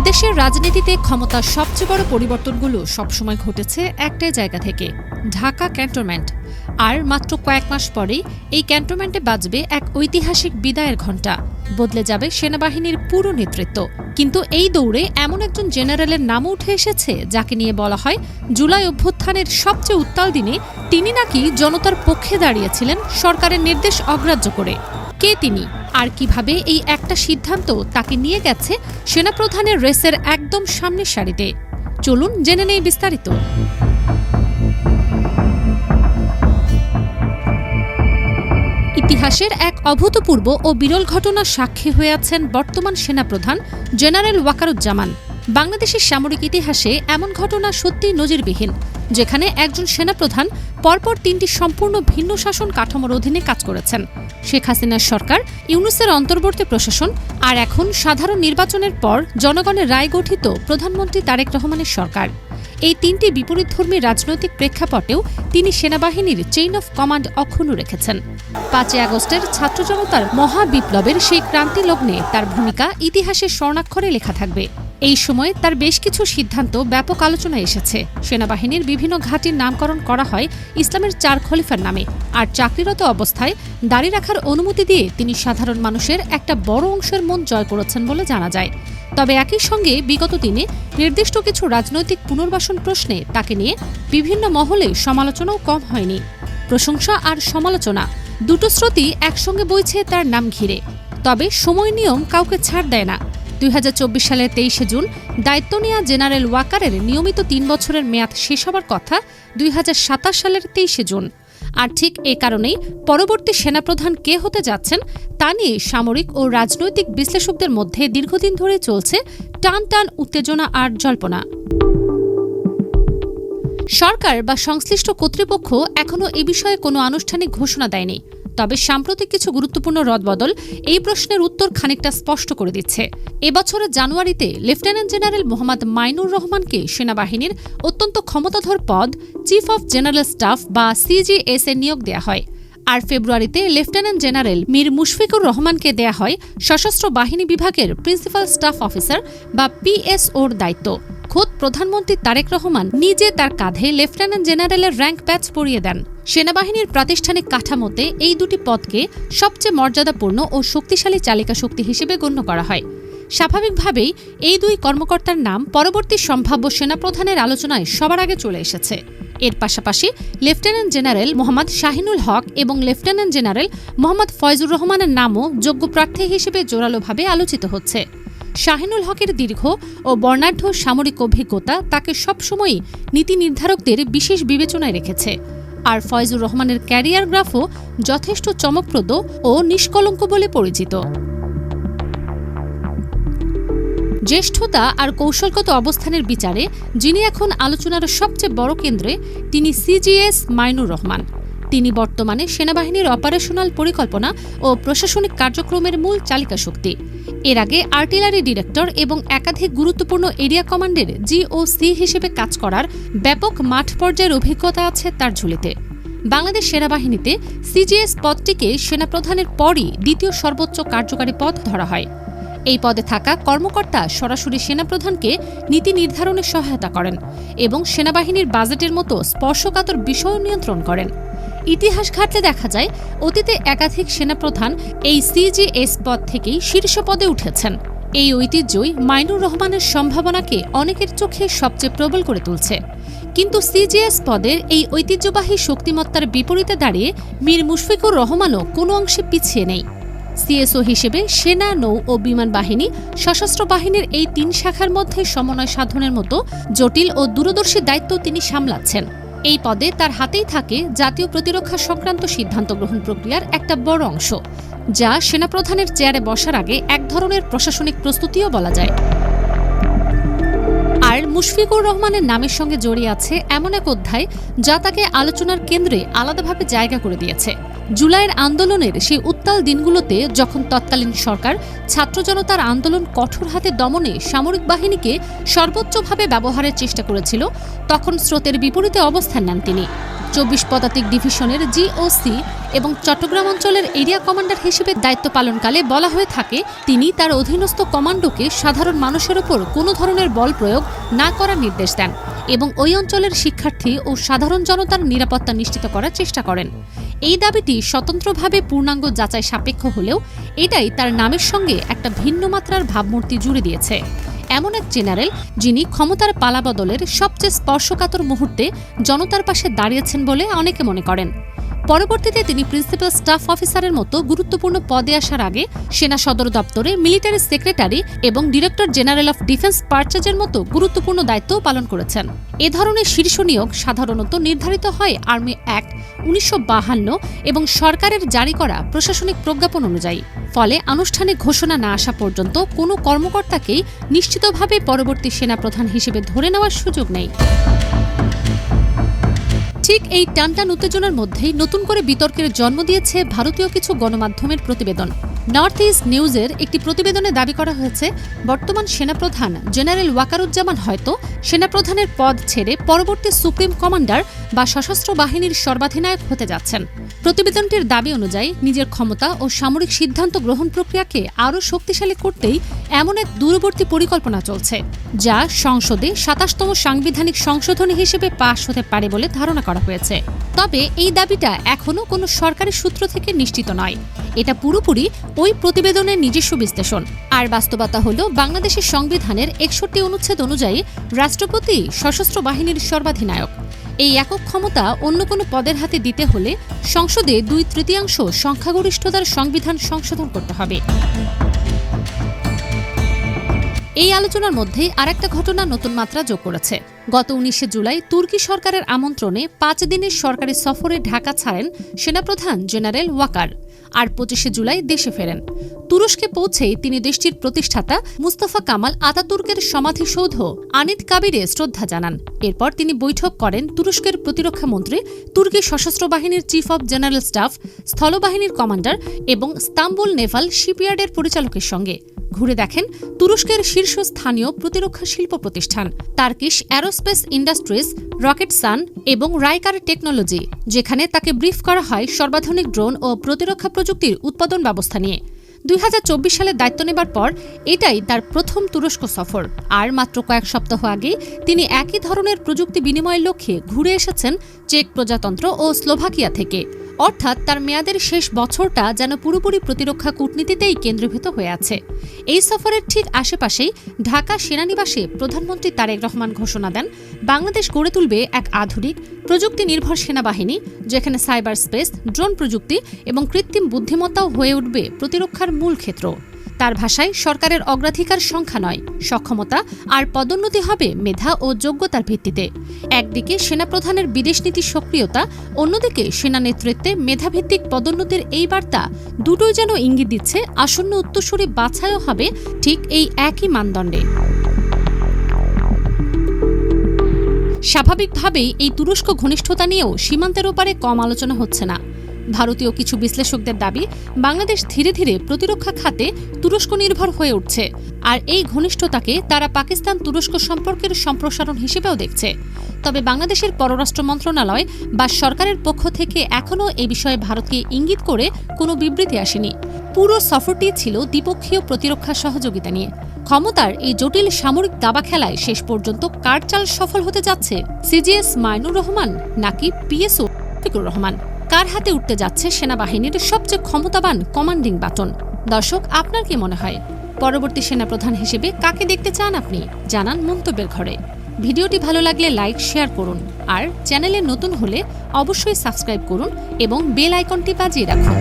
এদেশের রাজনীতিতে ক্ষমতার সবচেয়ে বড় পরিবর্তনগুলো সবসময় ঘটেছে একটাই জায়গা থেকে, ঢাকা ক্যান্টনমেন্ট। আর মাত্র কয়েক মাস পরেই এই ক্যান্টনমেন্টে বাজবে এক ঐতিহাসিক বিদায়ের ঘণ্টা, বদলে যাবে সেনাবাহিনীর পুরো নেতৃত্ব। কিন্তু এই দৌড়ে এমন একজন জেনারেলের নামও উঠে এসেছে যাকে নিয়ে বলা হয় জুলাই অভ্যুত্থানের সবচেয়ে উত্তাল দিনে তিনি নাকি জনতার পক্ষে দাঁড়িয়েছিলেন সরকারের নির্দেশ অগ্রাহ্য করে। কে তিনি, আর কিভাবে এই একটা সিদ্ধান্ত তাকে নিয়ে গেছে সেনাপ্রধানের রেসের একদম সামনের সারিতে? চলুন জেনে নেই বিস্তারিত। ইতিহাসের এক অভূতপূর্ব ও বিরল ঘটনার সাক্ষী হয়ে আছেন বর্তমান সেনাপ্রধান জেনারেল ওয়াকারুজ্জামান। বাংলাদেশের সামরিক ইতিহাসে এমন ঘটনা সত্যিই নজিরবিহীন, যেখানে একজন সেনাপ্রধান পরপর তিনটি সম্পূর্ণ ভিন্ন শাসন কাঠামোর অধীনে কাজ করেছেন। শেখ হাসিনার সরকার, ইউনূসের অন্তর্বর্তী প্রশাসন, আর এখন সাধারণ নির্বাচনের পর জনগণের রায় গঠিত প্রধানমন্ত্রী তারেক রহমানের সরকার। এই তিনটি বিপরীতধর্মী রাজনৈতিক প্রেক্ষাপটেও তিনি সেনাবাহিনীর চেইন অফ কমান্ড অক্ষুণ্ণ রেখেছেন। ৫ই আগস্টের ছাত্র জনতার মহাবিপ্লবের সেই ক্রান্তি লগ্নে তার ভূমিকা ইতিহাসের স্বর্ণাক্ষরে লেখা থাকবে। এই সময়ে তার বেশ কিছু সিদ্ধান্ত ব্যাপক আলোচনায় এসেছে। সেনাবাহিনীর বিভিন্ন ঘাঁটির নামকরণ করা হয় ইসলামের ৪ খলিফার নামে, আর চাকরিরত অবস্থায় দাড়ি রাখার অনুমতি দিয়ে তিনি সাধারণ মানুষের একটা বড় অংশের মন জয় করেছেন বলে জানা যায়। তবে একই সঙ্গে বিগত দিনে নির্দিষ্ট কিছু রাজনৈতিক পুনর্বাসন প্রশ্নে তাকে নিয়ে বিভিন্ন মহলে সমালোচনাও কম হয়নি। প্রশংসা আর সমালোচনা দুটো স্রোতই একসঙ্গে বইছে তার নাম ঘিরে। তবে সময় নিয়ম কাউকে ছাড় দেয় না। ২০২৪ সালের ২৩শে জুন দায়িত্ব নেওয়া জেনারেল ওয়াকারের নিয়মিত ৩ বছরের মেয়াদ শেষ হবার কথা ২০২৭ সালের ২৩শে জুন। আর ঠিক এ কারণেই পরবর্তী সেনাপ্রধান কে হতে যাচ্ছেন তা নিয়ে সামরিক ও রাজনৈতিক বিশ্লেষকদের মধ্যে দীর্ঘদিন ধরে চলছে টান টান উত্তেজনা আর জল্পনা। সরকার বা সংশ্লিষ্ট কর্তৃপক্ষ এখনও এ বিষয়ে কোনো আনুষ্ঠানিক ঘোষণা দেয়নি। তবে সাম্প্রতিক কিছু গুরুত্বপূর্ণ রদবদল এই প্রশ্নের উত্তর খানিকটা স্পষ্ট করে দিচ্ছে। এবছরের জানুয়ারিতে লেফটেন্যান্ট জেনারেল মোহাম্মদ মাইনুর রহমানকে সেনাবাহিনীর অত্যন্ত ক্ষমতাধর পদ চিফ অফ জেনারেল স্টাফ বা সিজিএস এ নিয়োগ দেওয়া হয়। আর ফেব্রুয়ারিতে লেফটেন্যান্ট জেনারেল মীর মুশফিকুর রহমানকে দেয়া হয় সশস্ত্র বাহিনী বিভাগের প্রিন্সিপাল স্টাফ অফিসার বা পিএসওর দায়িত্ব। খোদ প্রধানমন্ত্রী তারেক রহমান নিজে তার কাঁধে লেফটেন্যান্ট জেনারেলের র্যাঙ্ক ব্যাচ পরিয়ে দেন। সেনাবাহিনীর প্রাতিষ্ঠানিক কাঠামোতে এই দুটি পদকে সবচেয়ে মর্যাদাপূর্ণ ও শক্তিশালী চালিকা শক্তি হিসেবে গণ্য করা হয়। স্বাভাবিকভাবেই এই দুই কর্মকর্তার নাম পরবর্তী সম্ভাব্য সেনাপ্রধানের আলোচনায় সবার আগে চলে এসেছে। এর পাশাপাশি লেফটেন্যান্ট জেনারেল মোহাম্মদ শাহিনুল হক এবং লেফটেন্যান্ট জেনারেল মোহাম্মদ ফয়জুর রহমানের নামও যোগ্য প্রার্থী হিসেবে জোরালোভাবে আলোচিত হচ্ছে। শাহিনুল হকের দীর্ঘ ও বর্ণাঢ্য সামরিক অভিজ্ঞতা তাকে সবসময়ই নীতি নির্ধারকদের বিশেষ বিবেচনায় রেখেছে। আর ফয়জুর রহমানের ক্যারিয়ার গ্রাফও যথেষ্ট চমকপ্রদ ও নিষ্কলঙ্ক বলে পরিচিত। জ্যেষ্ঠতা আর কৌশলগত অবস্থানের বিচারে যিনি এখন আলোচনার সবচেয়ে বড় কেন্দ্রে, তিনি সিজিএস মাইনুর রহমান। তিনি বর্তমানে সেনাবাহিনীর অপারেশনাল পরিকল্পনা ও প্রশাসনিক কার্যক্রমের মূল চালিকা শক্তি। এর আগে আর্টিলারি ডিরেক্টর এবং একাধিক গুরুত্বপূর্ণ এরিয়া কমান্ডের জিওসি হিসেবে কাজ করার ব্যাপক মাঠ পর্যায়ের অভিজ্ঞতা আছে তার ঝুলিতে। বাংলাদেশ সেনাবাহিনীতে সিজিএস পদটিকে সেনাপ্রধানের পরই দ্বিতীয় সর্বোচ্চ কার্যকারী পদ ধরা হয়। এই পদে থাকা কর্মকর্তা সরাসরি সেনাপ্রধানকে নীতি নির্ধারণে সহায়তা করেন এবং সেনাবাহিনীর বাজেটের মতো স্পর্শকাতর বিষয় নিয়ন্ত্রণ করেন। ইতিহাস ঘাটলে দেখা যায় অতীতে একাধিক সেনাপ্রধান এই সিজিএস পদ থেকেই শীর্ষ পদে উঠেছেন। এই ঐতিহ্যই মাইনুর রহমানের সম্ভাবনাকে অনেকের চোখে সবচেয়ে প্রবল করে তুলছে। কিন্তু সিজিএস পদের এই ঐতিহ্যবাহী শক্তিমত্তার বিপরীতে দাঁড়িয়ে মীর মুশফিকুর রহমানও কোনো অংশে পিছিয়ে নেই। সিএসও হিসেবে সেনা, নৌ ও বিমান বাহিনী, সশস্ত্র বাহিনীর এই ৩ শাখার মধ্যে সমন্বয় সাধনের মতো জটিল ও দূরদর্শী দায়িত্ব তিনি সামলাচ্ছেন। এই পদে তার হাতেই থাকে জাতীয় প্রতিরক্ষা সংক্রান্ত সিদ্ধান্ত গ্রহণ প্রক্রিয়ার একটা বড় অংশ, যা সেনাপ্রধানের চেয়ারে বসার আগে এক ধরনের প্রশাসনিক প্রস্তুতিও বলা যায়। আর মুশফিকুর রহমানের নামের সঙ্গে জড়িয়ে আছে এমন এক অধ্যায় যা তাকে আলোচনার কেন্দ্রে আলাদাভাবে জায়গা করে দিয়েছে। জুলাইয়ের আন্দোলনের সেই উত্তাল দিনগুলোতে যখন তৎকালীন সরকার ছাত্র জনতার আন্দোলন কঠোর হাতে দমনে সামরিক বাহিনীকে সর্বোচ্চভাবে ব্যবহারের চেষ্টা করেছিল, তখন স্রোতের বিপরীতে অবস্থান নেন তিনি। ২৪ পদাতিক ডিভিশনের জিওসি এবং চট্টগ্রাম অঞ্চলের এরিয়া কমান্ডার হিসেবে দায়িত্ব পালনকালে বলা হয়ে থাকে তিনি তার অধীনস্থ কমান্ডোকে সাধারণ মানুষের ওপর কোনো ধরনের বল প্রয়োগ না করার নির্দেশ দেন এবং ওই অঞ্চলের শিক্ষার্থী ও সাধারণ জনতার নিরাপত্তা নিশ্চিত করার চেষ্টা করেন। এই দাবিটি স্বতন্ত্রভাবে পূর্ণাঙ্গ যাচাই সাপেক্ষ হলেও এটাই তার নামের সঙ্গে একটা ভিন্ন মাত্রার ভাবমূর্তি জুড়ে দিয়েছে। এমন এক জেনারেল যিনি ক্ষমতার পালাবদলের সবচেয়ে স্পর্শকাতর মুহূর্তে জনতার পাশে দাঁড়িয়েছেন বলে অনেকে মনে করেন। পরবর্তীতে তিনি প্রিন্সিপাল স্টাফ অফিসারের মতো গুরুত্বপূর্ণ পদে আসার আগে সেনা সদর দপ্তরে মিলিটারি সেক্রেটারি এবং ডিরেক্টর জেনারেল অফ ডিফেন্স পারচেজের মতো গুরুত্বপূর্ণ দায়িত্ব পালন করেছেন। এ ধরনের শীর্ষ নিয়োগ সাধারণত নির্ধারিত হয় আর্মি অ্যাক্ট ১৯৫২ এবং সরকারের জারি করা প্রশাসনিক প্রজ্ঞাপন অনুযায়ী। ফলে আনুষ্ঠানিক ঘোষণা না আসা পর্যন্ত কোনো কর্মকর্তাকেই নিশ্চিতভাবে পরবর্তী সেনাপ্রধান হিসেবে ধরে নেওয়ার সুযোগ নেই। ঠিক এই টানটান উত্তেজনার মধ্যেই নতুন করে বিতর্কের জন্ম দিয়েছে ভারতীয় কিছু গণমাধ্যমের প্রতিবেদন। নর্থ ইস্ট নিউজের একটি প্রতিবেদনে দাবি করা হয়েছে বর্তমান সেনাপ্রধান জেনারেল ওয়াকারুজ্জামান হয়তো সেনাপ্রধানের পদ ছেড়ে পরবর্তী সুপ্রিম কমান্ডার বা সশস্ত্র বাহিনীর সর্বাধিনায়ক হতে যাচ্ছেন। প্রতিবেদনটির দাবি অনুযায়ী নিজের ক্ষমতা ও সামরিক সিদ্ধান্ত গ্রহণ প্রক্রিয়াকে আরও শক্তিশালী করতেই এমন এক দূরবর্তী পরিকল্পনা চলছে যা সংসদে ২৭তম সাংবিধানিক সংশোধনী হিসেবে পাশ হতে পারে বলে ধারণা করা হয়েছে। তবে এই দাবিটা এখনও কোনো সরকারি সূত্র থেকে নিশ্চিত নয়। এটা পুরোপুরি ওই প্রতিবেদনের নিজস্ব বিশ্লেষণ। আর বাস্তবতা হল বাংলাদেশের সংবিধানের ৬১ অনুচ্ছেদ অনুযায়ী রাষ্ট্রপতি সশস্ত্র বাহিনীর সর্বাধিনায়ক। এই একক ক্ষমতা অন্য কোনো পদের হাতে দিতে হলে সংসদে ২/৩ সংখ্যাগরিষ্ঠতার সংবিধান সংশোধন করতে হবে। এই আলোচনার মধ্যে আরেকটা ঘটনা নতুন মাত্রা যোগ করেছে। গত ১৯ জুলাই তুর্কি সরকারের আমন্ত্রণে ৫ দিনের সরকারি সফরে ঢাকা ছাড়েন সেনাপ্রধান জেনারেল ওয়াকার, আর ২৫ জুলাই দেশে ফেরেন। তুরস্কে পৌঁছেই তিনি দেশটির প্রতিষ্ঠাতা মুস্তাফা কামাল আতাতুর্কের সমাধিসৌধ আনিত কাবিরে শ্রদ্ধা জানান। এরপর তিনি বৈঠক করেন তুরস্কের প্রতিরক্ষা মন্ত্রী, তুর্কি সশস্ত্র বাহিনীর চিফ অব জেনারেল স্টাফ, স্থলবাহিনীর কমান্ডার এবং ইস্তাম্বুল নেভাল শিপইয়ার্ডের পরিচালকের সঙ্গে। ঘুরে দেখেন তুরস্কের শীর্ষস্থানীয় প্রতিরক্ষা শিল্প প্রতিষ্ঠান টার্কিশ অ্যারোস্পেস ইন্ডাস্ট্রিজ, রকেটসান এবং রাইকার টেকনোলজি, যেখানে তাকে ব্রিফ করা হয় সর্বাধুনিক ড্রোন ও প্রতিরক্ষা প্রযুক্তির উৎপাদন ব্যবস্থা নিয়ে। ২০২৪ সালে দায়িত্ব নেবার পর এটাই তার প্রথম তুরস্ক সফর। আর মাত্র কয়েক সপ্তাহ আগে তিনি একই ধরনের প্রযুক্তি বিনিময়ের লক্ষ্যে ঘুরে এসেছেন চেক প্রজাতন্ত্র ও স্লোভাকিয়া থেকে। অর্থাৎ তার মেয়াদের শেষ বছরটা যেন পুরোপুরি প্রতিরক্ষা কূটনীতিতেই কেন্দ্রীভূত হয়ে আছে। এই সফরের ঠিক আশেপাশেই ঢাকা সেনানিবাসে প্রধানমন্ত্রী তারেক রহমান ঘোষণা দেন বাংলাদেশ গড়ে তুলবে এক আধুনিক প্রযুক্তি নির্ভর সেনাবাহিনী, যেখানে সাইবার স্পেস, ড্রোন প্রযুক্তি এবং কৃত্রিম বুদ্ধিমত্তাও হয়ে উঠবে প্রতিরক্ষার মূল ক্ষেত্র। তার ভাষায় সরকারের অগ্রাধিকার সংখ্যা নয়, সক্ষমতা আর পদোন্নতি হবে মেধা ও যোগ্যতার ভিত্তিতে। একদিকে সেনাপ্রধানের বিদেশনীতি সক্রিয়তা, অন্যদিকে সেনা নেতৃত্বে মেধাভিত্তিক পদোন্নতির এই বার্তা দুটোই যেন ইঙ্গিত দিচ্ছে আসন্ন উত্তরসূরি বাছাইও হবে ঠিক এই একই মানদণ্ডে। স্বাভাবিকভাবেই এই তুরস্ক ঘনিষ্ঠতা নিয়েও সীমান্তের ওপারে কম আলোচনা হচ্ছে না। ভারতীয় কিছু বিশ্লেষকদের দাবি বাংলাদেশ ধীরে ধীরে প্রতিরক্ষা খাতে তুরস্ক নির্ভর হয়ে উঠছে, আর এই ঘনিষ্ঠতাকে তারা পাকিস্তান তুরস্ক সম্পর্কের সম্প্রসারণ হিসেবেও দেখছে। তবে বাংলাদেশের পররাষ্ট্র মন্ত্রণালয় বা সরকারের পক্ষ থেকে এখনও এই বিষয়ে ভারতকে ইঙ্গিত করে কোনো বিবৃতি আসেনি। পুরো সফরটি ছিল দ্বিপক্ষীয় প্রতিরক্ষা সহযোগিতা নিয়ে। ক্ষমতার এই জটিল সামরিক দাবা খেলায় শেষ পর্যন্ত কার চাল সফল হতে যাচ্ছে, সিজিএস মাইনুর রহমান নাকি পিএসও ফিকুর রহমান? কার হাতে উঠতে যাচ্ছে সেনাবাহিনীর সবচেয়ে ক্ষমতাবান কমান্ডিং বাটন? দর্শক, আপনার কি মনে হয় পরবর্তী সেনাপ্রধান হিসেবে কাকে দেখতে চান আপনি? জানান মন্তব্যের ঘরে। ভিডিওটি ভালো লাগলে লাইক, শেয়ার করুন, আর চ্যানেলে নতুন হলে অবশ্যই সাবস্ক্রাইব করুন এবং বেল আইকনটি বাজিয়ে রাখুন।